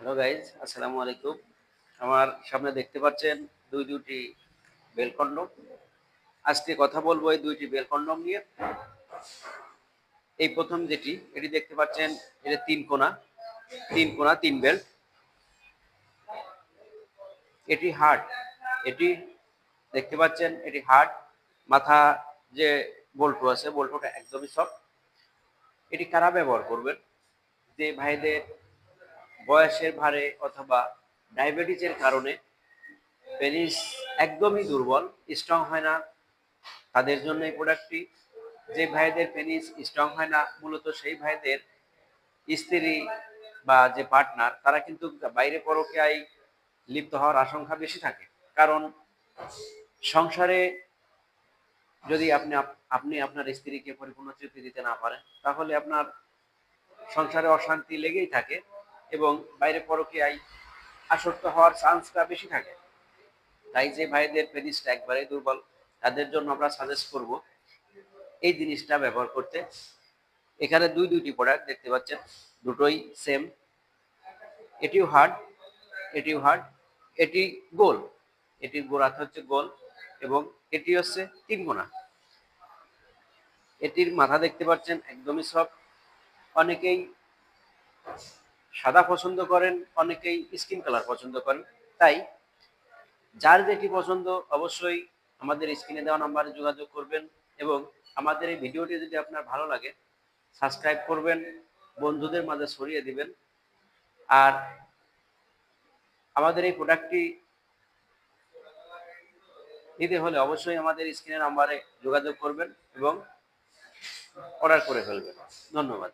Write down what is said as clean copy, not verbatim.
Hello guys, আসসালামু আলাইকুম। আমার সামনে দেখতে পাচ্ছেন দুইটি বেল কন্ডম। আজকে কথা বলবো এই দুইটি বেল কন্ডম নিয়ে। এই প্রথম যেটি এটি দেখতে পাচ্ছেন, এটা তিন কোণা তিন বেল্ট। এটি হার্ড। এটি দেখতে পাচ্ছেন, এটি হার্ড। মাথা যে বল্টু আছে, বল্টুটা একদমই সফট। এটি কারা ব্যবহার করবেন? যে ভাইদের বয়সের ভারে অথবা ডায়াবেটিসের কারণে পেনিস একদমই দুর্বল, স্ট্রং হয় না, তাদের জন্য এই প্রোডাক্টটি। যে ভাইদের পেনিস স্ট্রং হয় না, মূলত সেই ভাইদের স্ত্রী বা যে পার্টনার, তারা কিন্তু বাইরে পরকীয়ায় লিপ্ত হওয়ার আশঙ্কা বেশি থাকে। কারণ সংসারে যদি আপনি আপনার স্ত্রীকে পরিপূর্ণ তৃপ্তি দিতে না পারেন, তাহলে আপনার সংসারে অশান্তি লেগেই থাকে এবং বাইরে পরকীয়ায় আসক্ত হওয়ার চান্সটা বেশি থাকে। তাই যে ভাইদের পেনিসটা একবারে দুর্বল, তাদের জন্য আমরা সাজেস্ট করব এই জিনিসটা ব্যবহার করতে। এখানে দুইটি প্রোডাক্ট দেখতে পাচ্ছেন, দুটোই সেম। এটিও হার্ড, এটিও হার্ড। এটি গোল, এটির গোড়াটা হচ্ছে গোল এবং এটি হচ্ছে তিন কোণা। এটির মাথা দেখতে পাচ্ছেন একদমই সফট। অনেকেই সাদা পছন্দ করেন, অনেকেই স্কিন কালার পছন্দ করেন। তাই যার যেটি পছন্দ অবশ্যই আমাদের স্ক্রিনে দেওয়া নাম্বারে যোগাযোগ করবেন এবং আমাদের এই ভিডিওটি যদি আপনার ভালো লাগে সাবস্ক্রাইব করবেন, বন্ধুদের মাঝে ছড়িয়ে দিবেন। আর আমাদের এই প্রোডাক্টটি নিতে হলে অবশ্যই আমাদের স্ক্রিনে নাম্বারে যোগাযোগ করবেন এবং অর্ডার করে ফেলবেন। ধন্যবাদ।